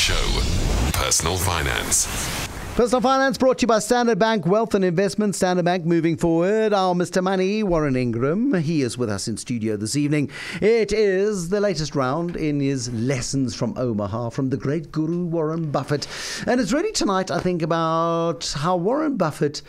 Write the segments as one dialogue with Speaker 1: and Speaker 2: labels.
Speaker 1: show. Personal Finance.
Speaker 2: Personal Finance brought to you by Standard Bank Wealth and Investment. Standard Bank moving forward. Our Mr. Money, Warren Ingram. He is with us in studio this evening. It is the latest round in his Lessons from Omaha from the great guru Warren Buffett. And it's really tonight, I think, about how Warren Buffett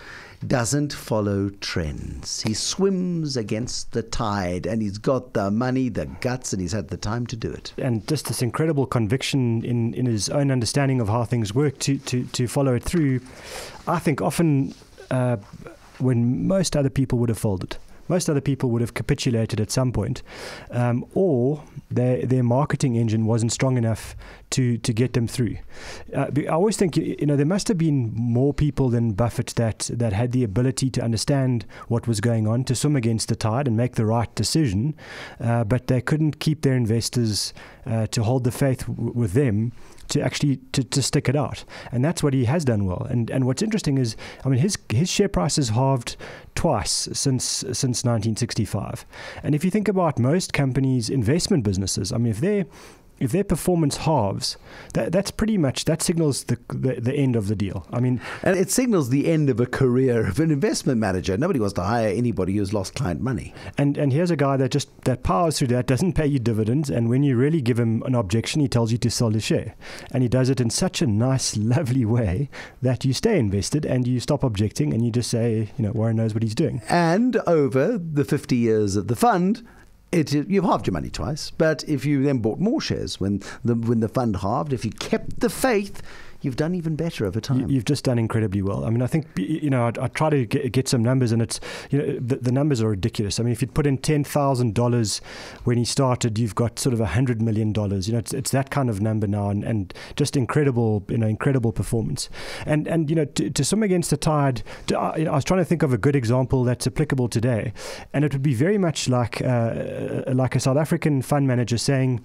Speaker 2: doesn't follow trends. He swims against the tide, and he's got the money, the guts, and he's had the time to do it.
Speaker 3: And just this incredible conviction in his own understanding of how things work to follow it through. I think often when most other people would have folded. Most other people would have capitulated at some point, or their marketing engine wasn't strong enough to get them through. I always think, there must have been more people than Buffett that had the ability to understand what was going on, to swim against the tide and make the right decision, but they couldn't keep their investors to hold the faith with them to actually to stick it out. And that's what he has done well. And what's interesting is, his share price has halved twice since 1965. And if you think about most companies' investment businesses, if their performance halves, that's pretty much, that signals the end of the deal. And
Speaker 2: it signals the end of a career of an investment manager. Nobody wants to hire anybody who's lost client money.
Speaker 3: And here's a guy that powers through that, doesn't pay you dividends, and when you really give him an objection, he tells you to sell his share. And he does it in such a nice, lovely way that you stay invested and you stop objecting and you just say, Warren knows what he's doing.
Speaker 2: And over the 50 years of the fund, you've halved your money twice, but if you then bought more shares when the fund halved, if you kept the faith, you've done even better over time.
Speaker 3: You've just done incredibly well. I think, I try to get some numbers, and it's, the numbers are ridiculous. If you'd put in $10,000 when he started, you've got sort of $100 million. It's that kind of number now, and just incredible performance. And to swim against the tide, I was trying to think of a good example that's applicable today, and it would be very much like a South African fund manager saying,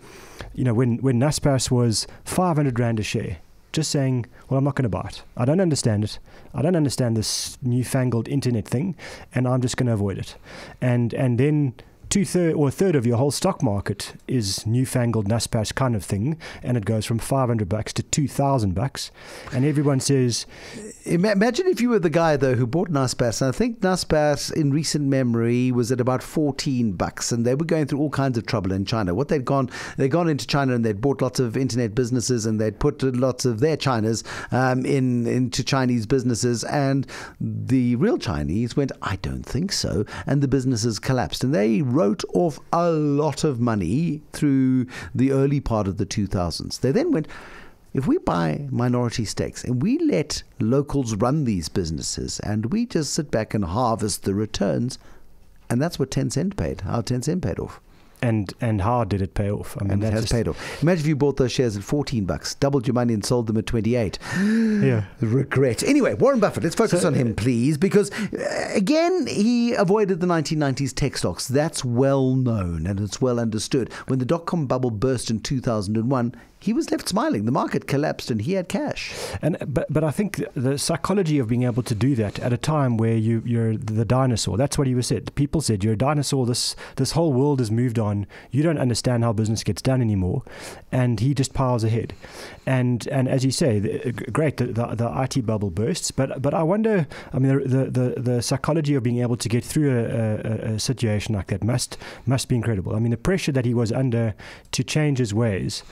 Speaker 3: when Naspers was 500 Rand a share, just saying, well, I'm not going to buy it. I don't understand it. I don't understand this newfangled internet thing, and I'm just going to avoid it. And then a third of your whole stock market is newfangled Naspers kind of thing, and it goes from $500 to $2,000, and everyone says...
Speaker 2: Imagine if you were the guy, though, who bought Naspers. And I think Naspers, in recent memory, was at about $14, and they were going through all kinds of trouble in China. They'd gone into China, and they'd bought lots of internet businesses, and they'd put lots of their Chinas into Chinese businesses, and the real Chinese went, I don't think so, and the businesses collapsed. And they wrote off a lot of money through the early part of the 2000s. They then went, if we buy minority stakes and we let locals run these businesses and we just sit back and harvest the returns, and that's what Tencent paid, how Tencent paid off.
Speaker 3: And how did it pay off?
Speaker 2: It has paid off. Imagine if you bought those shares at $14, doubled your money and sold them at 28.
Speaker 3: Yeah.
Speaker 2: Regret. Anyway, Warren Buffett, let's focus on him, please, because, again, he avoided the 1990s tech stocks. That's well known and it's well understood. When the dot-com bubble burst in 2001, he was left smiling. The market collapsed and he had cash.
Speaker 3: But I think the psychology of being able to do that at a time where you're the dinosaur, that's what he was said. People said, you're a dinosaur, this whole world has moved on, you don't understand how business gets done anymore, and he just piles ahead. And as you say, great, the IT bubble bursts, but I wonder, the psychology of being able to get through a situation like that must be incredible. The pressure that he was under to change his ways.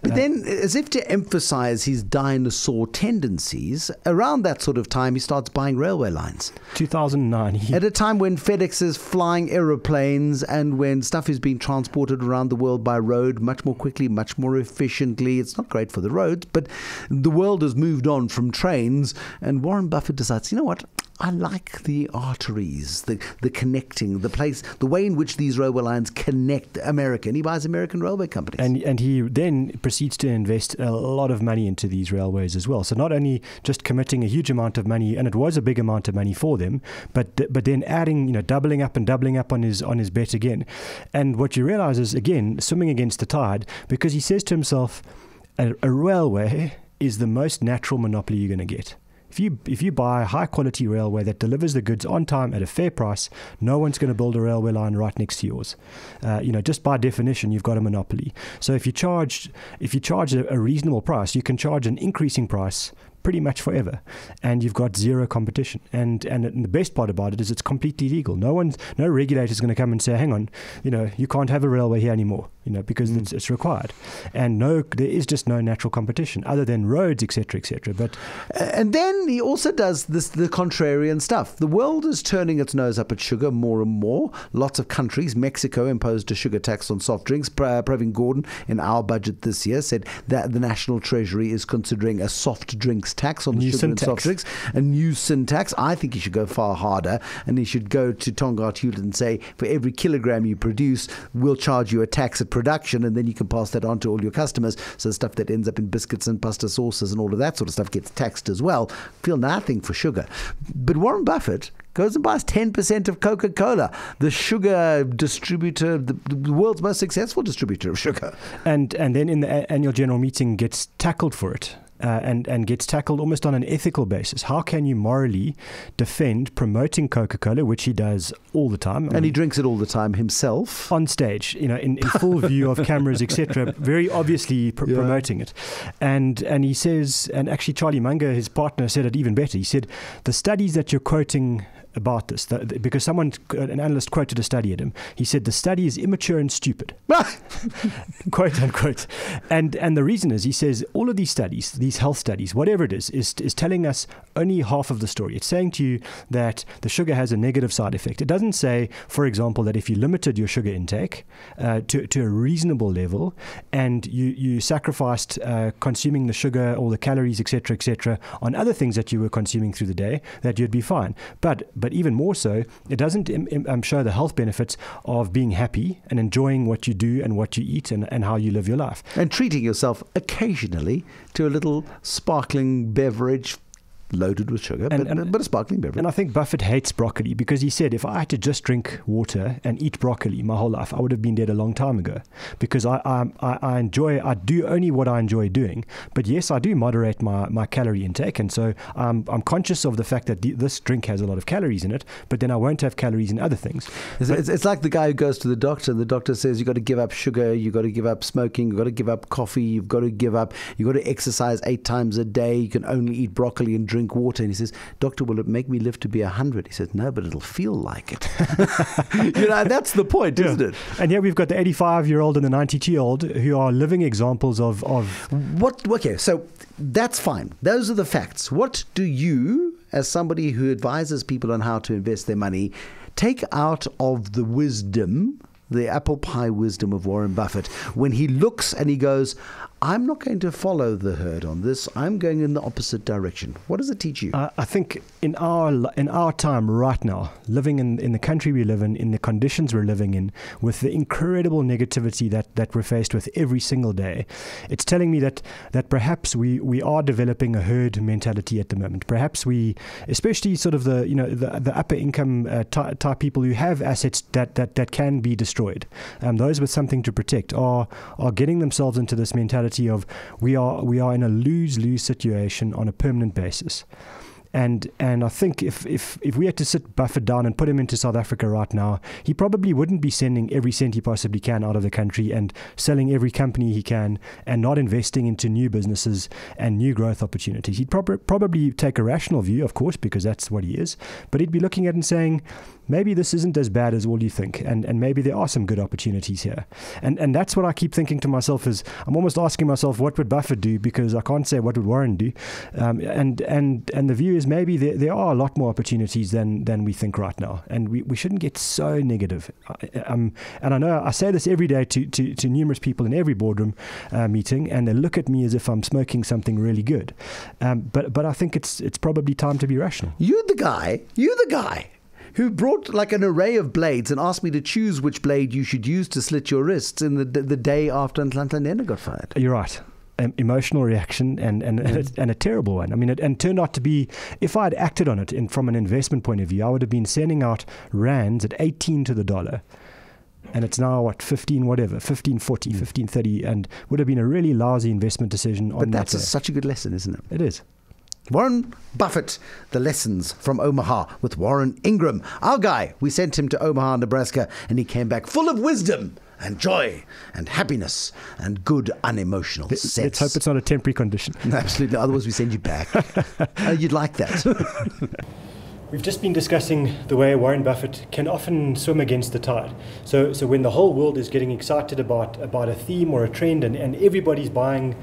Speaker 2: But then, as if to emphasize his dinosaur tendencies, around that sort of time, he starts buying railway lines.
Speaker 3: 2009.
Speaker 2: At a time when FedEx is flying aeroplanes and when stuff is being transported around the world by road much more quickly, much more efficiently. It's not great for the roads, but the world has moved on from trains, and Warren Buffett decides, you know what? I like the arteries, the connecting, the way in which these railway lines connect America. And he buys American railway companies.
Speaker 3: And he then proceeds to invest a lot of money into these railways as well. So not only just committing a huge amount of money, and it was a big amount of money for them, but then adding, doubling up on his bet again. And what you realize is, again, swimming against the tide, because he says to himself, a railway is the most natural monopoly you're going to get. If you buy a high quality railway that delivers the goods on time at a fair price, no one's going to build a railway line right next to yours. Just by definition, you've got a monopoly. So if you charge a reasonable price, you can charge an increasing price pretty much forever, and you've got zero competition. And the best part about it is it's completely legal. No regulator is going to come and say, hang on, you can't have a railway here anymore, because it's required. And there is just no natural competition other than roads, etc., etc. But
Speaker 2: and then he also does the contrarian stuff. The world is turning its nose up at sugar more and more. Lots of countries. Mexico imposed a sugar tax on soft drinks. Pravin Gordhan in our budget this year said that the National Treasury is considering a soft drinks tax on the sugar and soft drinks, a new sin tax. I think he should go far harder, and he should go to Tongaat Hewlett and say, for every kilogram you produce, we'll charge you a tax at production, and then you can pass that on to all your customers. So the stuff that ends up in biscuits and pasta sauces and all of that sort of stuff gets taxed as well. Feel nothing for sugar. But Warren Buffett goes and buys 10% of Coca-Cola, the sugar distributor, the world's most successful distributor of sugar.
Speaker 3: And then in the annual general meeting gets tackled for it. And gets tackled almost on an ethical basis. How can you morally defend promoting Coca-Cola, which he does all the time?
Speaker 2: And he drinks it all the time himself.
Speaker 3: On stage, in full view of cameras, etc., very obviously promoting it. And he says, and actually Charlie Munger, his partner, said it even better. He said, the studies that you're quoting about this, because an analyst quoted a study at him. He said the study is immature and stupid, quote unquote. And the reason is, he says, all of these studies, these health studies, whatever it is telling us only half of the story. It's saying to you that the sugar has a negative side effect. It doesn't say, for example, that if you limited your sugar intake to a reasonable level, and you sacrificed consuming the sugar, all the calories, etc., on other things that you were consuming through the day, that you'd be fine. But even more so, it doesn't show the health benefits of being happy and enjoying what you do and what you eat and how you live your life.
Speaker 2: And treating yourself occasionally to a little sparkling beverage loaded with sugar, but a sparkling beverage.
Speaker 3: And I think Buffett hates broccoli, because he said, if I had to just drink water and eat broccoli my whole life, I would have been dead a long time ago, because I do only what I enjoy doing. But yes, I do moderate my calorie intake, and so I'm conscious of the fact that this drink has a lot of calories in it, but then I won't have calories in other things.
Speaker 2: It's like the guy who goes to the doctor, and the doctor says, you've got to give up sugar, you've got to give up smoking, you've got to give up coffee, you've got to exercise 8 times a day, you can only eat broccoli and drink water. And he says, doctor, will it make me live to be 100? He says, no, but it'll feel like it. That's the point, isn't it?
Speaker 3: And yet we've got the 85-year-old and the 92-year-old who are living examples of
Speaker 2: what. Okay, so that's fine. Those are the facts. What do you, as somebody who advises people on how to invest their money, take out of the wisdom, the apple pie wisdom of Warren Buffett, when he looks and he goes, I'm not going to follow the herd on this. I'm going in the opposite direction. What does it teach you?
Speaker 3: I think in our time right now, living in the country we live in the conditions we're living in, with the incredible negativity that we're faced with every single day, it's telling me that perhaps we are developing a herd mentality at the moment. Perhaps we, especially sort of the upper income type people who have assets that can be destroyed, those with something to protect, are getting themselves into this mentality of we are in a lose-lose situation on a permanent basis. And I think if we had to sit Buffett down and put him into South Africa right now, he probably wouldn't be sending every cent he possibly can out of the country and selling every company he can and not investing into new businesses and new growth opportunities. He'd probably take a rational view, of course, because that's what he is, but he'd be looking at it and saying, maybe this isn't as bad as all you think, and maybe there are some good opportunities here. And that's what I keep thinking to myself, is I'm almost asking myself, what would Buffett do? Because I can't say what would Warren do. And the view is maybe there are a lot more opportunities than we think right now, and we shouldn't get so negative. And I know I say this every day to numerous people in every boardroom meeting, and they look at me as if I'm smoking something really good. But I think it's probably time to be rational.
Speaker 2: You're the guy who brought like an array of blades and asked me to choose which blade you should use to slit your wrists in the day after Nhlanhla Nene got fired.
Speaker 3: You're right. Emotional reaction and a terrible one. I mean, it turned out to be, if I had acted on it from an investment point of view, I would have been sending out rands at 18 to the dollar. And it's now, 15.40, 15.30, and would have been a really lousy investment decision on that.
Speaker 2: But that's such a good lesson, isn't it?
Speaker 3: It is.
Speaker 2: Warren Buffett, the lessons from Omaha with Warren Ingram. Our guy, we sent him to Omaha, Nebraska, and he came back full of wisdom and joy and happiness and good unemotional sense.
Speaker 3: Let's hope it's not a temporary condition.
Speaker 2: Absolutely, otherwise we send you back. You'd like that.
Speaker 3: We've just been discussing the way Warren Buffett can often swim against the tide. So when the whole world is getting excited about a theme or a trend, and everybody's buying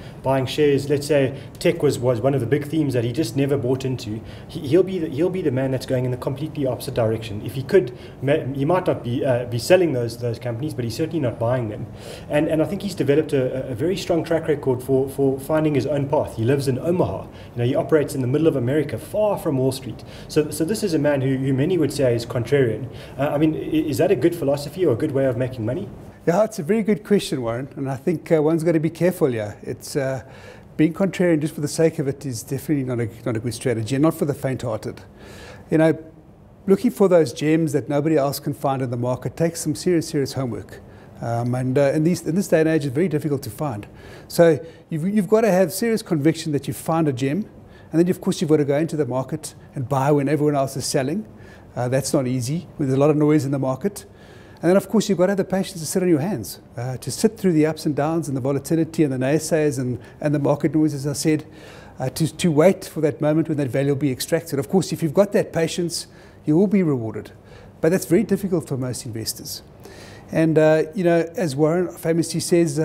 Speaker 3: shares, let's say tech was one of the big themes that he just never bought into, he'll be the man that's going in the completely opposite direction. If he could, he might not be selling those companies, but he's certainly not buying them. And I think he's developed a very strong track record for finding his own path. He lives in Omaha. He operates in the middle of America, far from Wall Street. So this is a man who many would say is contrarian. Is that a good philosophy or a good way of making money?
Speaker 4: Yeah, it's a very good question, Warren, and I think one's got to be careful here. It's being contrarian just for the sake of it is definitely not a good strategy, and not for the faint-hearted. Looking for those gems that nobody else can find in the market takes some serious homework. In this day and age, it's very difficult to find. So you've got to have serious conviction that you've found a gem. And then, of course, you've got to go into the market and buy when everyone else is selling. That's not easy, when there's a lot of noise in the market. And then, of course, you've got to have the patience to sit on your hands, to sit through the ups and downs and the volatility and the naysayers and the market noise, as I said, to wait for that moment when that value will be extracted. Of course, if you've got that patience, you will be rewarded. But that's very difficult for most investors. And, as Warren famously says,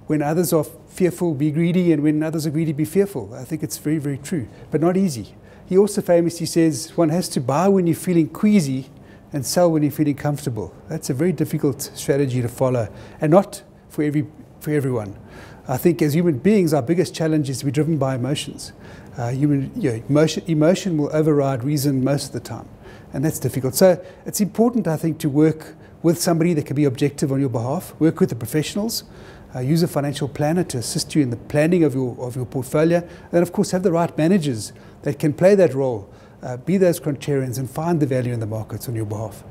Speaker 4: when others are fearful, be greedy, and when others are greedy, be fearful. I think it's very true, but not easy. He also famously says one has to buy when you're feeling queasy and sell when you're feeling comfortable. That's a very difficult strategy to follow, and not for everyone. I think as human beings, our biggest challenge is to be driven by emotions. Emotion will override reason most of the time, and that's difficult. So it's important, I think, to work with somebody that can be objective on your behalf, work with the professionals, use a financial planner to assist you in the planning of your portfolio, and then, of course, have the right managers that can play that role, be those contrarians and find the value in the markets on your behalf.